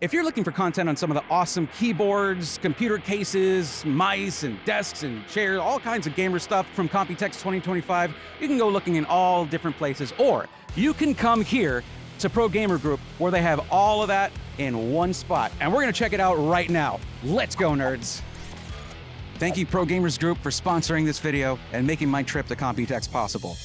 If you're looking for content on some of the awesome keyboards, computer cases, mice and desks and chairs, all kinds of gamer stuff from Computex 2025, you can go looking in all different places, or you can come here to Pro Gamer Group where they have all of that in one spot. And we're gonna check it out right now. Let's go, nerds. Thank you, Pro Gamers Group, for sponsoring this video and making my trip to Computex possible.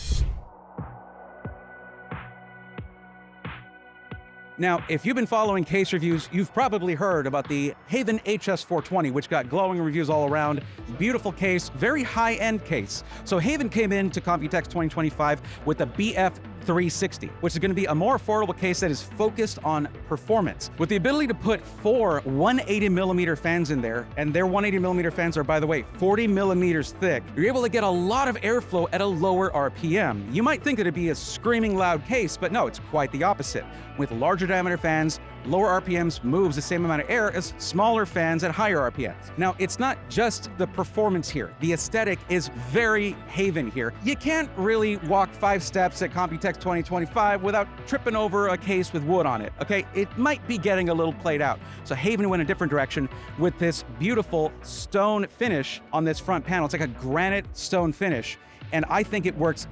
Now, if you've been following case reviews, you've probably heard about the HAVN HS420, which got glowing reviews all around. Beautiful case, very high-end case. So HAVN came into Computex 2025 with the BF360, which is going to be a more affordable case that is focused on performance. With the ability to put 4 180mm fans in there, and their 180mm fans are, by the way, 40mm thick, you're able to get a lot of airflow at a lower RPM. You might think it'd be a screaming loud case, but no, it's quite the opposite. With larger diameter fans, lower RPMs moves the same amount of air as smaller fans at higher RPMs. Now, it's not just the performance here. The aesthetic is very HAVN here. You can't really walk 5 steps at Computex 2025 without tripping over a case with wood on it, okay? It might be getting a little played out. So HAVN went a different direction with this beautiful stone finish on this front panel. It's like a granite stone finish, and I think it works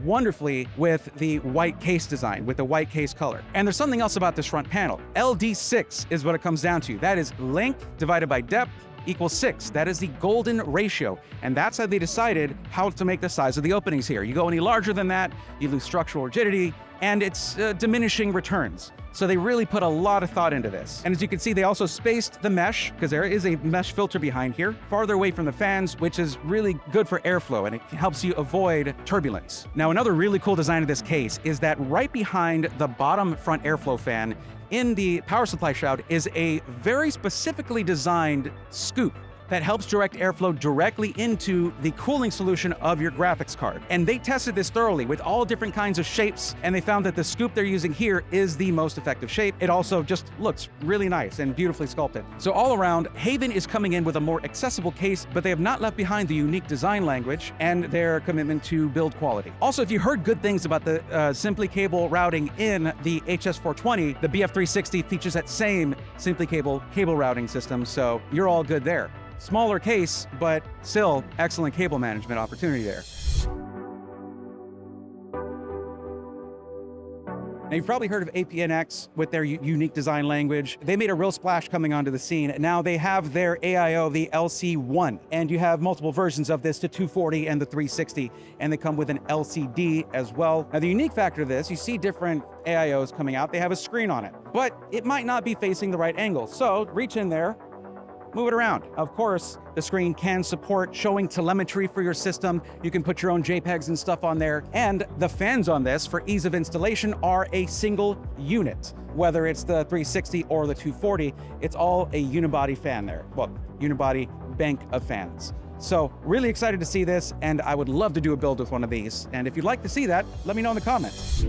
wonderfully with the white case design, with the white case color. And there's something else about this front panel. LD6 is what it comes down to. That is length divided by depth equals 6. That is the golden ratio. And that's how they decided how to make the size of the openings here. You go any larger than that, you lose structural rigidity, and it's diminishing returns. So they really put a lot of thought into this. And as you can see, they also spaced the mesh, because there is a mesh filter behind here, farther away from the fans, which is really good for airflow, and it helps you avoid turbulence. Now, another really cool design of this case is that right behind the bottom front airflow fan in the power supply shroud is a very specifically designed scoop that helps direct airflow directly into the cooling solution of your graphics card. And they tested this thoroughly with all different kinds of shapes, and they found that the scoop they're using here is the most effective shape. It also just looks really nice and beautifully sculpted. So all around, HAVN is coming in with a more accessible case, but they have not left behind the unique design language and their commitment to build quality. Also, if you heard good things about the Simply Cable routing in the HS420, the BF360 features that same Simply Cable routing system, so you're all good there. Smaller case, but still excellent cable management opportunity there. Now, you've probably heard of APNX with their unique design language. They made a real splash coming onto the scene. Now they have their AIO, the LC1, and you have multiple versions of this, to 240 and the 360, and they come with an LCD as well. Now, the unique factor of this, you see different AIOs coming out, they have a screen on it, but it might not be facing the right angle. So reach in there, move it around. Of course, the screen can support showing telemetry for your system. You can put your own JPEGs and stuff on there. And the fans on this, for ease of installation, are a single unit. Whether it's the 360 or the 240, it's all a unibody fan there. Well, unibody bank of fans. So really excited to see this, and I would love to do a build with one of these. And if you'd like to see that, let me know in the comments.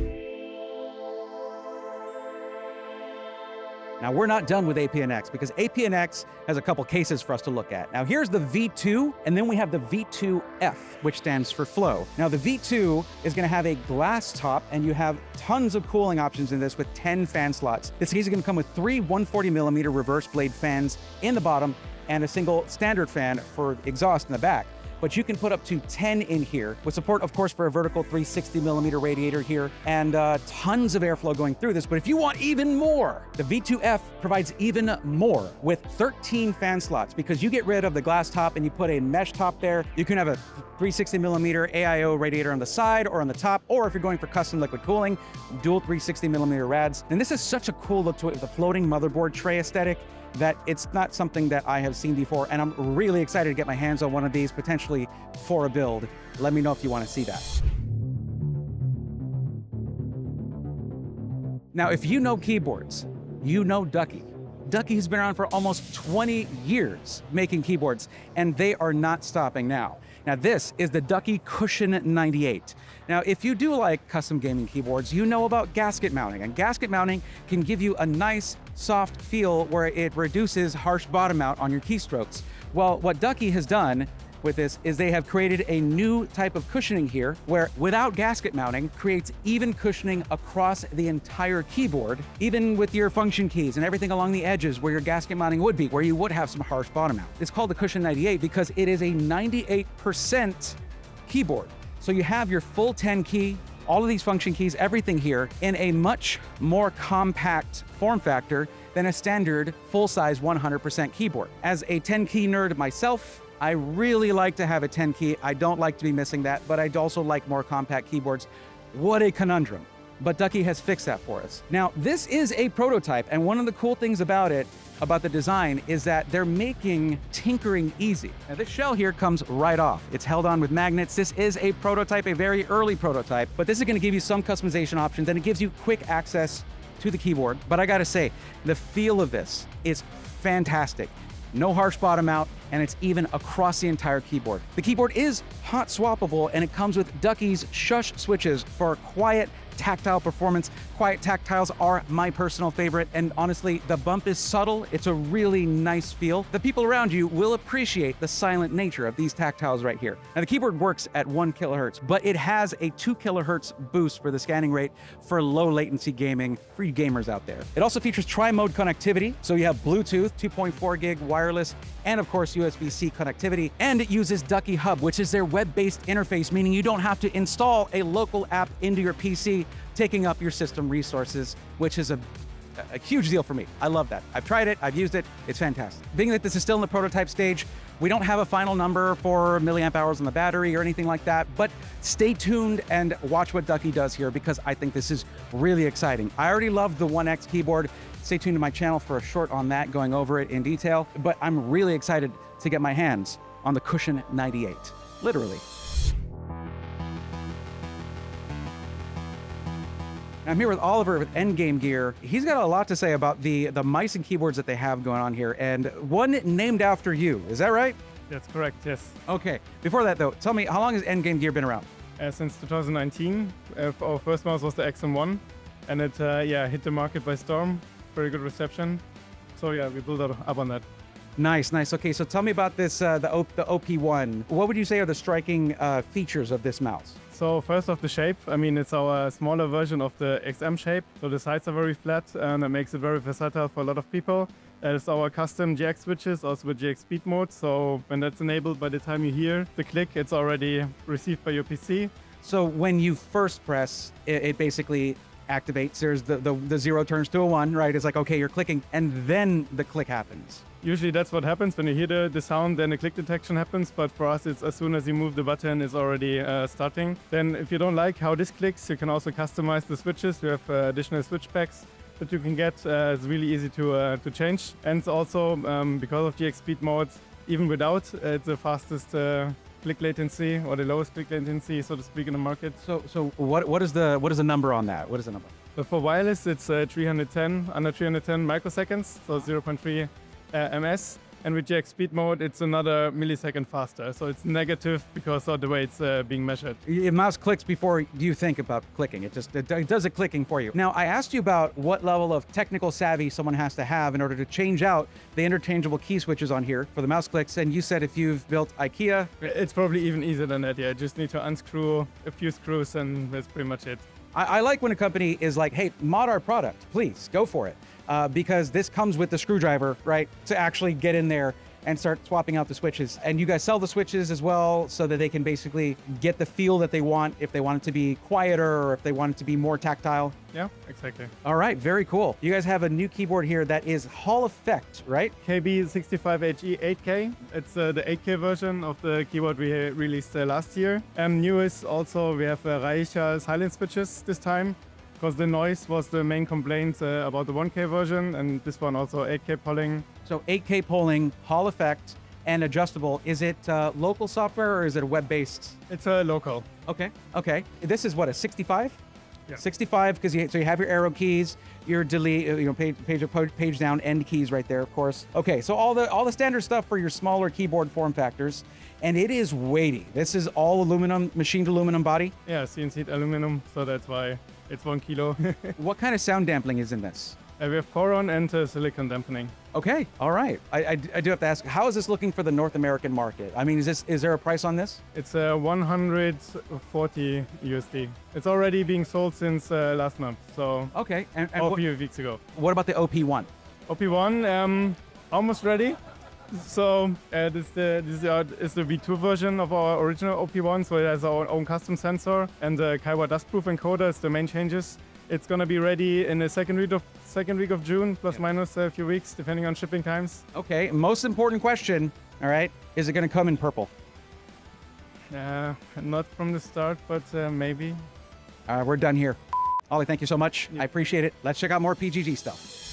Now, we're not done with APNX, because APNX has a couple cases for us to look at. Now, here's the V2, and then we have the V2F, which stands for flow. Now, the V2 is going to have a glass top, and you have tons of cooling options in this with 10 fan slots. This case is going to come with 3 140mm reverse blade fans in the bottom and a single standard fan for exhaust in the back. But you can put up to 10 in here, with support, of course, for a vertical 360mm radiator here, and tons of airflow going through this. But if you want even more, the V2F provides even more with 13 fan slots, because you get rid of the glass top and you put a mesh top there. You can have a 360mm AIO radiator on the side or on the top, or if you're going for custom liquid cooling, dual 360mm rads. And this is such a cool look to it with the floating motherboard tray aesthetic that it's not something that I have seen before, and I'm really excited to get my hands on one of these, potentially for a build. Let me know if you want to see that. Now, if you know keyboards, you know Ducky. Ducky has been around for almost 20 years making keyboards, and they are not stopping now. Now, this is the Ducky Cushion 98. Now, if you do like custom gaming keyboards, you know about gasket mounting, and gasket mounting can give you a nice, soft feel where it reduces harsh bottom out on your keystrokes. Well, what Ducky has done with this is they have created a new type of cushioning here where, without gasket mounting, creates even cushioning across the entire keyboard, even with your function keys and everything along the edges where your gasket mounting would be, where you would have some harsh bottom out. It's called the Cushion 98 because it is a 98% keyboard. So you have your full 10 key, all of these function keys, everything here in a much more compact form factor than a standard full-size 100% keyboard. As a 10 key nerd myself, I really like to have a 10 key. I don't like to be missing that, but I also like more compact keyboards. What a conundrum. But Ducky has fixed that for us. Now, this is a prototype, and one of the cool things about it, about the design, is that they're making tinkering easy. Now, this shell here comes right off. It's held on with magnets. This is a prototype, a very early prototype, but this is gonna give you some customization options, and it gives you quick access to the keyboard. But I gotta say, the feel of this is fantastic. No harsh bottom out, and it's even across the entire keyboard. The keyboard is hot swappable, and it comes with Ducky's shush switches for quiet tactile performance. Quiet tactiles are my personal favorite, and honestly, the bump is subtle. It's a really nice feel. The people around you will appreciate the silent nature of these tactiles right here. Now, the keyboard works at 1 kilohertz, but it has a 2 kilohertz boost for the scanning rate for low latency gaming for you gamers out there. It also features tri-mode connectivity, so you have Bluetooth, 2.4 gig wireless, and of course USB-C connectivity, and it uses Ducky Hub, which is their web-based interface, meaning you don't have to install a local app into your PC, taking up your system resources, which is a huge deal for me. I love that. I've tried it, I've used it, it's fantastic. Being that this is still in the prototype stage, we don't have a final number for milliamp hours on the battery or anything like that, but stay tuned and watch what Ducky does here because I think this is really exciting. I already love the 1X keyboard. Stay tuned to my channel for a short on that, going over it in detail, but I'm really excited to get my hands on the Cushion 98, literally. I'm here with Oliver with Endgame Gear. He's got a lot to say about the mice and keyboards that they have going on here, and one named after you. Is that right? That's correct, yes. Okay. Before that, though, tell me, how long has Endgame Gear been around? Since 2019. Our first mouse was the XM1, and it hit the market by storm. Very good reception. So yeah, we built up on that. Nice, nice. Okay, so tell me about this, the OP1. What would you say are the striking features of this mouse? So first off, the shape. I mean, it's our smaller version of the XM shape. So the sides are very flat, and it makes it very versatile for a lot of people. It's our custom GX switches, also with GX speed mode. So when that's enabled, by the time you hear the click, it's already received by your PC. So when you first press, it basically activates. There's the 0 turns to a 1, right? It's like, okay, you're clicking, and then the click happens. Usually that's what happens. When you hear the sound, then the click detection happens. But for us, it's as soon as you move the button, it's already starting. Then if you don't like how this clicks, you can also customize the switches. We have additional switch packs that you can get. It's really easy to change. And also, because of GX speed mode, even without the fastest click latency or the lowest click latency, so to speak, in the market. So what is the number on that? What is the number? But for wireless, it's 310, under 310 microseconds, so 0.3 ms. And with GX speed mode, it's another millisecond faster. So it's negative because of the way it's being measured. Your mouse clicks before you think about clicking. It does the clicking for you. Now, I asked you about what level of technical savvy someone has to have in order to change out the interchangeable key switches on here for the mouse clicks. And you said if you've built IKEA... It's probably even easier than that, yeah. You just need to unscrew a few screws and that's pretty much it. I like when a company is like, hey, mod our product, please, go for it. Because this comes with the screwdriver, right, to actually get in there and start swapping out the switches. And you guys sell the switches as well so that they can basically get the feel that they want, if they want it to be quieter or if they want it to be more tactile. Yeah, exactly. All right, very cool. You guys have a new keyboard here that is Hall Effect, right? KB65HE 8K. It's the 8K version of the keyboard we released last year. New is also we have Reicher silent switches this time, because the noise was the main complaint about the 1K version, and this one also 8K polling. So 8K polling, Hall Effect, and adjustable. Is it local software or is it web-based? It's local. Okay, okay. This is what, a 65? Yeah. 65, because you have your arrow keys, your delete, page down, end keys right there, of course. Okay, so all the standard stuff for your smaller keyboard form factors, and it is weighty. This is all aluminum, machined aluminum body. Yeah, CNC aluminum, so that's why it's 1 kilo. What kind of sound dampening is in this? We have Coron and silicon dampening. Okay, all right. I do have to ask, how is this looking for the North American market? I mean, is there a price on this? It's 140 USD. It's already being sold since last month, so Okay, and a few weeks ago. what about the OP1? OP1, almost ready. So this is the V2 version of our original OP1, so it has our own custom sensor, and the Kaiwa dustproof encoder is the main changes. It's gonna be ready in the second week of June, plus minus a few weeks, depending on shipping times. Okay, most important question, all right, is it gonna come in purple? Not from the start, but maybe. We're done here. Ollie, thank you so much. I appreciate it. Let's check out more PGG stuff.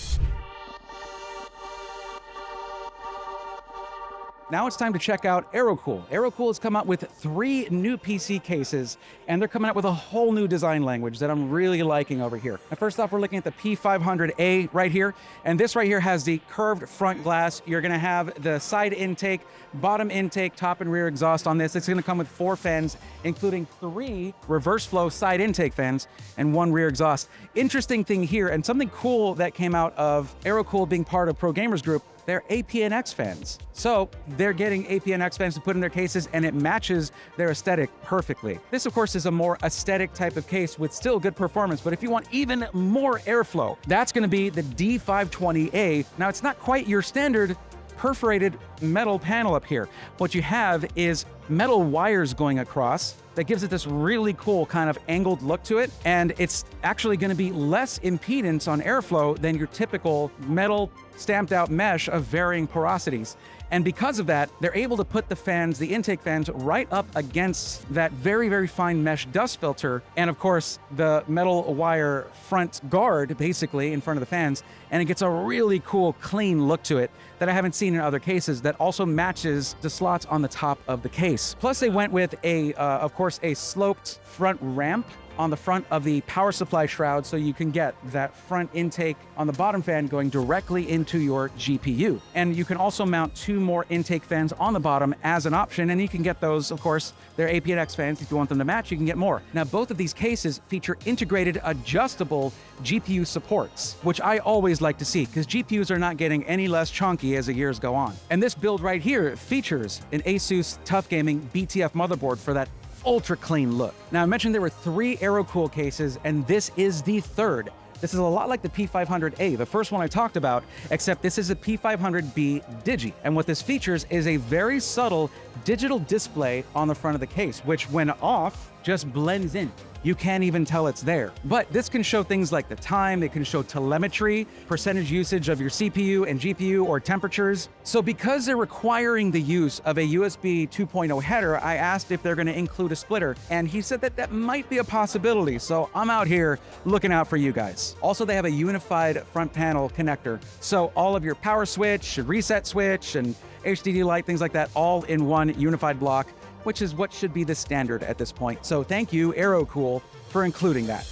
Now it's time to check out AeroCool. AeroCool has come out with 3 new PC cases, and they're coming out with a whole new design language that I'm really liking over here. Now, first off, we're looking at the P500A right here, and this right here has the curved front glass. You're gonna have the side intake, bottom intake, top and rear exhaust on this. It's gonna come with 4 fans, including 3 reverse flow side intake fans and 1 rear exhaust. Interesting thing here, and something cool that came out of AeroCool being part of Pro Gamers Group, they're APNX fans. So they're getting APNX fans to put in their cases, and it matches their aesthetic perfectly. This, of course, is a more aesthetic type of case with still good performance, but if you want even more airflow, that's gonna be the D520A. Now, it's not quite your standard perforated metal panel up here. What you have is metal wires going across that gives it this really cool kind of angled look to it, and it's actually going to be less impedance on airflow than your typical metal stamped out mesh of varying porosities. And because of that, they're able to put the fans, the intake fans, right up against that very, very fine mesh dust filter, and of course, the metal wire front guard, basically, in front of the fans, and it gets a really cool, clean look to it that I haven't seen in other cases that also matches the slots on the top of the case. Plus, they went with of course, a sloped front ramp on the front of the power supply shroud, so you can get that front intake on the bottom fan going directly into your GPU. And you can also mount 2 more intake fans on the bottom as an option, and you can get those, of course, they're APNX fans. If you want them to match, you can get more. Now, both of these cases feature integrated adjustable GPU supports, which I always like to see, because GPUs are not getting any less chunky as the years go on. And this build right here features an Asus Tough Gaming BTF motherboard for that ultra clean look. Now, I mentioned there were 3 AeroCool cases, and this is the 3rd. This is a lot like the P500A, the first one I talked about, except this is a P500B Digi. And what this features is a very subtle digital display on the front of the case, which when off, just blends in. You can't even tell it's there. But this can show things like the time, it can show telemetry, percentage usage of your CPU and GPU, or temperatures. So because they're requiring the use of a USB 2.0 header, I asked if they're gonna include a splitter, and he said that that might be a possibility. So I'm out here looking out for you guys. Also, they have a unified front panel connector. So all of your power switch, reset switch, and HDD light, things like that, all in one unified block, which is what should be the standard at this point. So thank you, AeroCool, for including that.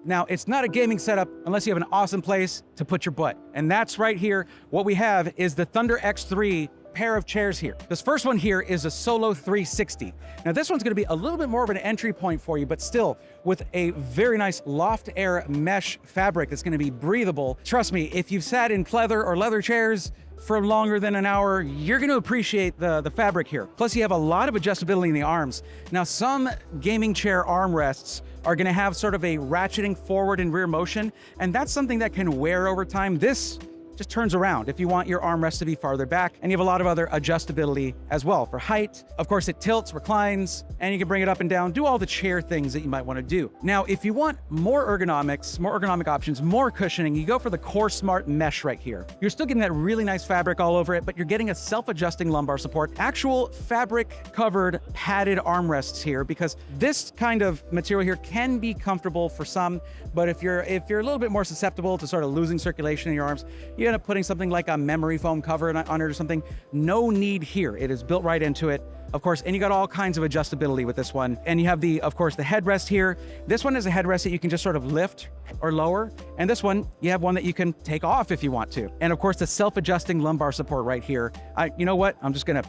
Now, it's not a gaming setup unless you have an awesome place to put your butt. And that's right here. What we have is the Thunder X3 pair of chairs here. This first one here is a Solo 360. Now, this one's gonna be a little bit more of an entry point for you, but still with a very nice loft air mesh fabric that's gonna be breathable. Trust me, if you've sat in pleather or leather chairs for longer than an hour, you're going to appreciate the fabric here. Plus, you have a lot of adjustability in the arms. Now, some gaming chair armrests are going to have sort of a ratcheting forward and rear motion, and that's something that can wear over time. This just turns around if you want your armrest to be farther back, and you have a lot of other adjustability as well for height. Of course, it tilts, reclines, and you can bring it up and down, do all the chair things that you might want to do. Now, if you want more ergonomics, more ergonomic options, more cushioning, you go for the Core Smart Mesh right here. You're still getting that really nice fabric all over it, but you're getting a self-adjusting lumbar support, actual fabric-covered padded armrests here, because this kind of material here can be comfortable for some, but if you're a little bit more susceptible to sort of losing circulation in your arms, you end up putting something like a memory foam cover on it or something. No need here. It is built right into it. Of course, and you got all kinds of adjustability with this one. And you have of course, the headrest here. This one is a headrest that you can just sort of lift or lower. And this one, you have one that you can take off if you want to. And of course, the self-adjusting lumbar support right here. You know what? I'm just gonna...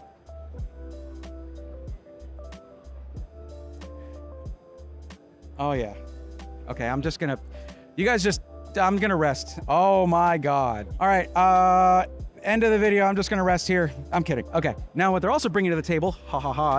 Oh yeah. Okay, I'm just gonna, you guys just, I'm gonna rest. Oh my God. All right, end of the video, I'm just gonna rest here. I'm kidding. Okay, now what they're also bringing to the table,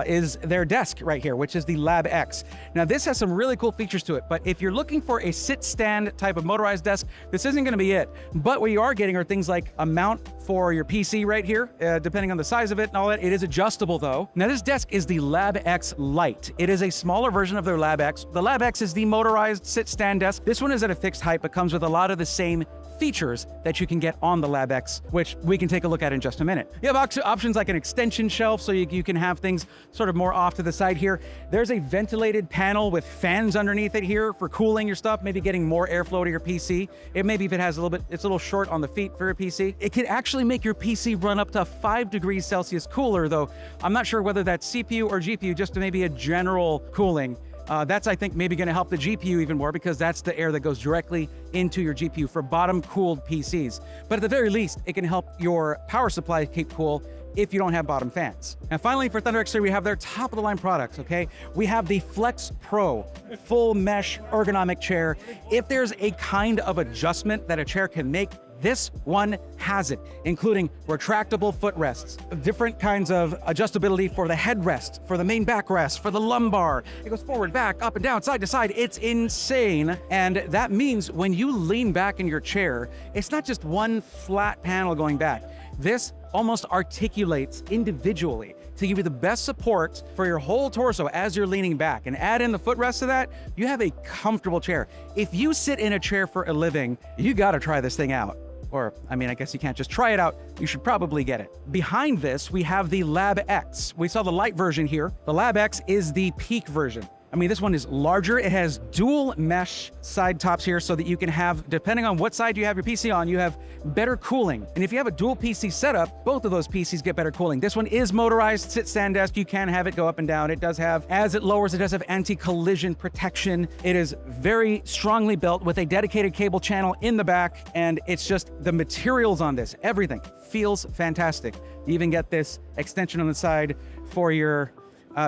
is their desk right here, which is the Lab X. Now this has some really cool features to it, but if you're looking for a sit-stand type of motorized desk, this isn't gonna be it. But what you are getting are things like a mount for your PC right here, depending on the size of it and all that. It is adjustable though. Now this desk is the Lab X Lite. It is a smaller version of their Lab X. The Lab X is the motorized sit-stand desk. This one is at a fixed height, but comes with a lot of the same features that you can get on the Lab X, which we can take a look at in just a minute. You have options like an extension shelf, so you can have things sort of more off to the side here. There's a ventilated panel with fans underneath it here for cooling your stuff, maybe getting more airflow to your PC. Maybe if it has a little bit, it's a little short on the feet for your PC. It can actually make your PC run up to 5 degrees Celsius cooler, though I'm not sure whether that's CPU or GPU, just to maybe a general cooling. That's, I think, maybe going to help the GPU even more, because that's the air that goes directly into your GPU for bottom-cooled PCs. But at the very least, it can help your power supply keep cool if you don't have bottom fans. And finally, for Thunder X3, we have their top-of-the-line products, okay? We have the Flex Pro full mesh ergonomic chair. If there's a kind of adjustment that a chair can make, this one has it, including retractable footrests, different kinds of adjustability for the headrest, for the main backrest, for the lumbar. It goes forward, back, up and down, side to side. It's insane. And that means when you lean back in your chair, it's not just one flat panel going back. This almost articulates individually to give you the best support for your whole torso as you're leaning back. And add in the footrest to that, you have a comfortable chair. If you sit in a chair for a living, you gotta try this thing out. Or, I mean, I guess you can't just try it out. You should probably get it. Behind this, we have the Lab X. We saw the light version here. The Lab X is the peak version. I mean, this one is larger. It has dual mesh side tops here so that you can have, depending on what side you have your PC on, you have better cooling. And if you have a dual PC setup, both of those PCs get better cooling. This one is motorized sit-stand desk. You can have it go up and down. It does have, as it lowers, it does have anti-collision protection. It is very strongly built with a dedicated cable channel in the back. And it's just the materials on this, everything feels fantastic. You even get this extension on the side for your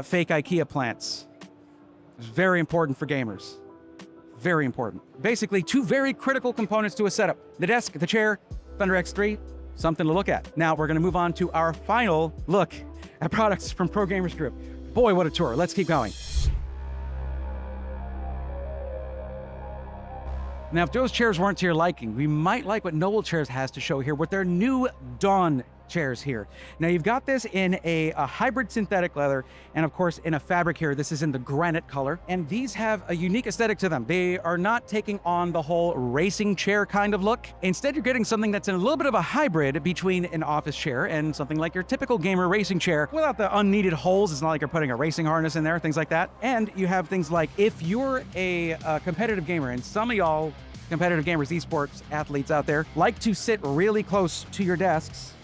fake IKEA plants. It's very important for gamers. Very important. Basically, two very critical components to a setup. The desk, the chair, Thunder X3, something to look at. Now, we're gonna move on to our final look at products from Pro Gamers Group. Boy, what a tour. Let's keep going. Now, if those chairs weren't to your liking, we might like what Noble Chairs has to show here with their new Dawn chairs here. Now, you've got this in a hybrid synthetic leather, and of course in a fabric here. This is in the granite color, and these have a unique aesthetic to them. They are not taking on the whole racing chair kind of look. Instead, you're getting something that's in a little bit of a hybrid between an office chair and something like your typical gamer racing chair without the unneeded holes. It's not like you're putting a racing harness in there, things like that. And you have things like, if you're a competitive gamer, and some of y'all competitive gamers, esports athletes out there, like to sit really close to your desks,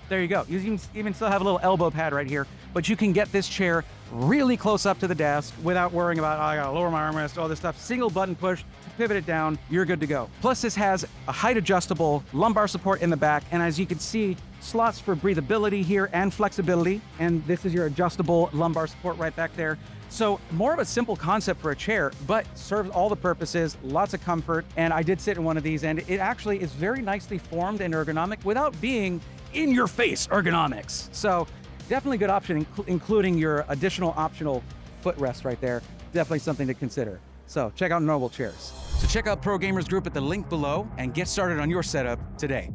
there you go. You even still have a little elbow pad right here, but you can get this chair really close up to the desk without worrying about, oh, I gotta lower my armrest, all this stuff. Single button push to pivot it down, you're good to go. Plus, this has a height adjustable lumbar support in the back, and as you can see, slots for breathability here and flexibility, and this is your adjustable lumbar support right back there. So more of a simple concept for a chair, but serves all the purposes, lots of comfort, and I did sit in one of these, and it actually is very nicely formed and ergonomic without being in-your-face ergonomics. So definitely good option, including your additional optional footrest right there. Definitely something to consider. So check out Noble Chairs. So check out Pro Gamers Group at the link below and get started on your setup today.